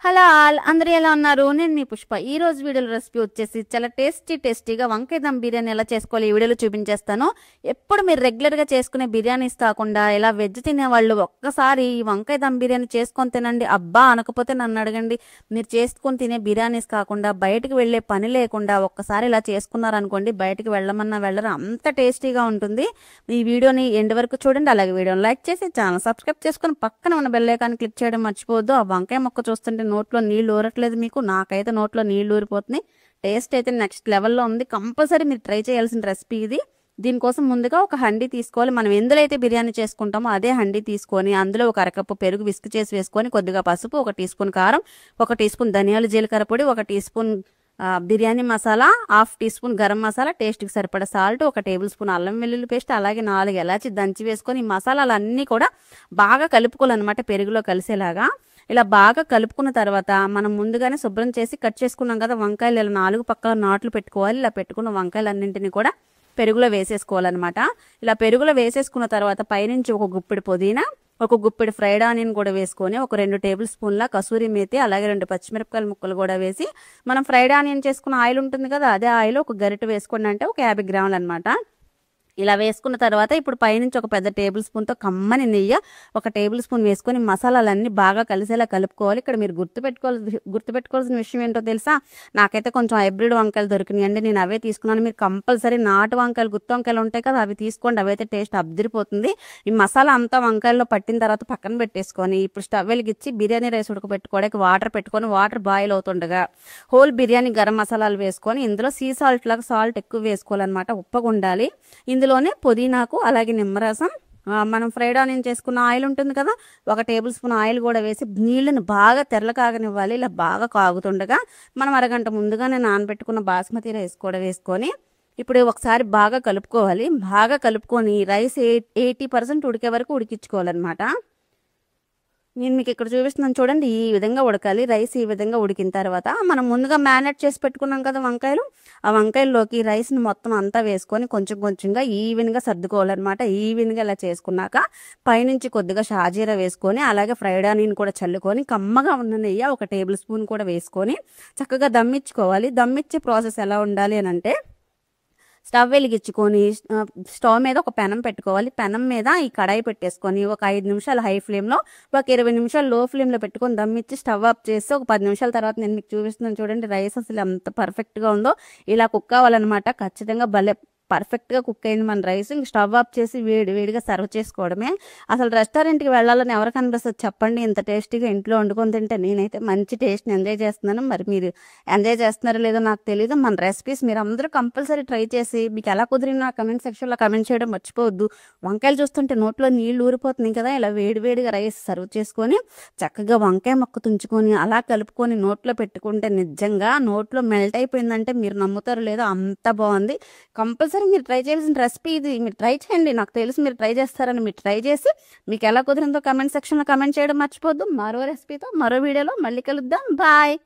Hello all అందరూ ఎలా ఉన్నారు? నేను మీ పుష్ప. ఈ రోజు వీడియోలో రెసిపీ వచ్చేసి చాలా టేస్టీగా వంకాయ దమ్ బిర్యానీ ఎలా చేసుకోవాలి ఈ వీడియోలో చూపించేస్తాను. ఎప్పుడు మీరు రెగ్యులర్గా చేసుకునే బిర్యానీస్ కాకుండా ఇలా వెజ్ తినే వాళ్ళు ఒక్కసారి ఈ వంకాయ దమ్ బిర్యానీ చేసుకొని తినండి. అబ్బా అనకపోతే నన్ను అడగండి. మీరు చేసుకొని తినే బిర్యానీస్ కాకుండా బయటకు వెళ్ళే పని లేకుండా ఒక్కసారి ఇలా చేసుకున్నారనుకోండి, బయటకు వెళ్ళమన్నా వెళ్ళరు, అంత టేస్టీగా ఉంటుంది. ఈ వీడియోని ఎండ్ వరకు చూడండి. అలాగే వీడియోని లైక్ చేసి ఛానల్ సబ్స్క్రైబ్ చేసుకొని పక్కన ఉన్న బెల్ ఐకాన్ క్లిక్ చేయడం మర్చిపోవద్దు. ఆ వంకాయ మొక్క చూస్తుంటే నోట్లో నీళ్ళు ఊరట్లేదు మీకు, నాకైతే నోట్లో నీళ్ళు ఊరిపోతుంది. టేస్ట్ అయితే నెక్స్ట్ లెవెల్లో ఉంది. కంపల్సరీ మీరు ట్రై చేయాల్సిన రెసిపీ ఇది. దీనికోసం ముందుగా ఒక హండీ తీసుకోవాలి. మనం ఎందులో అయితే బిర్యానీ చేసుకుంటామో అదే హండీ తీసుకొని అందులో ఒక అరకప్పు పెరుగు విస్క్ చేసి వేసుకొని, కొద్దిగా పసుపు, 1 టీ స్పూన్ కారం, 1 టీ స్పూన్ ధనియాలు జీలకర్ర పొడి, 1 teaspoon biryani masala, 1/2 teaspoon garam masala, టేస్ట్కి సరిపడా సాల్ట్, 1 టేబుల్ స్పూన్ అల్లం వెల్లుల్లి పేస్ట్, అలాగే 4 ఎలాచి దంచి వేసుకొని ఈ మసాలాలన్నీ కూడా బాగా కలుపుకోవాలన్నమాట పెరుగులో కలిసేలాగా. ఇలా బాగా కలుపుకున్న తర్వాత మనం ముందుగానే శుభ్రం చేసి కట్ చేసుకున్నాం కదా వంకాయలు, ఇలా 4 పక్కల నాట్లు పెట్టుకోవాలి. ఇలా పెట్టుకున్న వంకాయలన్నింటినీ కూడా పెరుగులో వేసేసుకోవాలన్నమాట. ఇలా పెరుగులో వేసేసుకున్న తర్వాత పైనుంచి 1 గుప్పెడు పుదీనా, 1 గుప్పెడు ఫ్రైడ్ ఆనియన్ కూడా వేసుకొని, 2 టేబుల్ స్పూన్ల కసూరి మేతి, అలాగే 2 పచ్చిమిరపకాయల ముక్కలు కూడా వేసి, మనం ఫ్రైడ్ ఆనియన్ చేసుకున్న ఆయిల్ ఉంటుంది కదా, అదే ఆయిల్ 1 గరిటె వేసుకోండి, అంటే 50 గ్రాములు అనమాట. ఇలా వేసుకున్న తర్వాత ఇప్పుడు పైనుంచి 1 పెద్ద టేబుల్ స్పూన్తో కమ్మని నెయ్యి 1 టేబుల్ స్పూన్ వేసుకొని మసాలాలన్నీ బాగా కలిసేలా కలుపుకోవాలి. ఇక్కడ మీరు గుర్తుపెట్టుకోవాల్సిన విషయం ఏంటో తెలుసా? నాకైతే కొంచెం హైబ్రిడ్ వంకాయలు దొరికినాయి అండి, నేను అవే తీసుకున్నాను. మీరు కంపల్సరీ నాటు వంకాయలు, గుత్తి వంకాయలు ఉంటాయి కదా, అవి తీసుకోండి. అవైతే టేస్ట్ అబ్దిరిపోతుంది. ఈ మసాలా అంతా వంకాయల్లో పట్టిన తర్వాత పక్కన పెట్టేసుకొని ఇప్పుడు స్టవ్ వెలిగించి బిర్యానీ రైస్ ఉడకబెట్టుకోవడానికి వాటర్ పెట్టుకొని, వాటర్ బాయిల్ అవుతుండగా హోల్ బిర్యానీ గరం మసాలాలు వేసుకొని ఇందులో సీ సాల్ట్ లాగా సాల్ట్ ఎక్కువ వేసుకోవాలన్నమాట, ఉప్పగా ఉండాలి. ఇందులోనే పుదీనాకు అలాగే నిమ్మరసం, మనం ఫ్రైడ్ ఆనియన్ చేసుకున్న ఆయిల్ ఉంటుంది కదా, 1 టేబుల్ స్పూన్ ఆయిల్ కూడా వేసి నీళ్ళని బాగా తెరల కాగనివ్వాలి. ఇలా బాగా కాగుతుండగా మనం అరగంట ముందుగానే నానబెట్టుకున్న బాస్మతి రైస్ కూడా వేసుకొని ఇప్పుడు ఒకసారి బాగా కలుపుకోవాలి. బాగా కలుపుకొని రైస్ 80% ఉడికే వరకు ఉడికించుకోవాలన్నమాట. నేను మీకు ఇక్కడ చూపిస్తున్నాను చూడండి, ఈ విధంగా ఉడకాలి. రైస్ ఈ విధంగా ఉడికిన తర్వాత మనం ముందుగా మ్యారినేట్ చేసి పెట్టుకున్నాం కదా వంకాయలు, ఆ వంకాయల్లోకి రైస్ని మొత్తం అంతా వేసుకొని కొంచెంగా ఈవెన్గా సర్దుకోవాలన్నమాట. ఈవెన్గా ఇలా చేసుకున్నాక పైనుంచి కొద్దిగా షాజీరా వేసుకొని, అలాగే ఫ్రైడ్ ఆనియన్ కూడా చల్లుకొని, కమ్మగా ఉన్న నెయ్యి 1 టేబుల్ స్పూన్ కూడా వేసుకొని చక్కగా దమ్మించుకోవాలి. దమ్మిచ్చే ప్రాసెస్ ఎలా ఉండాలి అని అంటే, స్టవ్ వెలిగించుకొని స్టవ్ మీద ఒక పెనం పెట్టుకోవాలి. పెనం మీద ఈ కడాయి పెట్టేసుకొని 5 నిమిషాలు హై ఫ్లేమ్లో, 20 నిమిషాలు లో ఫ్లేమ్లో పెట్టుకొని దమ్మిచ్చి స్టవ్ ఆఫ్ చేసి 10 నిమిషాల తర్వాత నేను మీకు చూపిస్తున్నాను చూడండి, రైస్ అసలు ఎంత పర్ఫెక్ట్గా ఉందో. ఇలా కుక్ అవ్వాలన్నమాట. ఖచ్చితంగా భలే పర్ఫెక్ట్గా కుక్ అయింది మన రైస్. ఇంక స్టవ్ ఆఫ్ చేసి వేడిగా సర్వ్ చేసుకోవడమే. అసలు రెస్టారెంట్కి వెళ్ళాలని ఎవరికి అనిపిస్తుంది చెప్పండి? ఇంత టేస్టీగా ఇంట్లో వండుకొని తింటే నేనైతే మంచి టేస్ట్ని ఎంజాయ్ చేస్తున్నాను. మరి మీరు ఎంజాయ్ చేస్తున్నారో లేదో నాకు తెలియదు. మన రెసిపీస్ మీరు అందరూ కంపల్సరీ ట్రై చేసి మీకు ఎలా కుదిరినా కమెంట్ సెక్షన్లో కమెంట్ చేయడం మర్చిపోవద్దు. వంకాయలు చూస్తుంటే నోట్లో నీళ్ళు ఊరిపోతున్నాయి కదా, ఇలా వేడిగా రైస్ సర్వ్ చేసుకొని చక్కగా వంకాయ మొక్క తుంచుకొని అలా కలుపుకొని నోట్లో పెట్టుకుంటే నిజంగా నోట్లో మెల్ట్ అయిపోయిందంటే మీరు నమ్ముతారో లేదో, అంత బాగుంది. కంపల్సరీ మీరు ట్రై చేయాల్సిన రెసిపీ ఇది. మీరు ట్రై చేయండి, నాకు తెలుసు మీరు ట్రై చేస్తారని. మీరు ట్రై చేసి మీకు ఎలా కుదిరిందో కమెంట్ సెక్షన్లో కమెంట్ చేయడం మర్చిపోద్దు. మరో రెసిపీతో మరో వీడియోలో మళ్ళీ కలుద్దాం. బాయ్.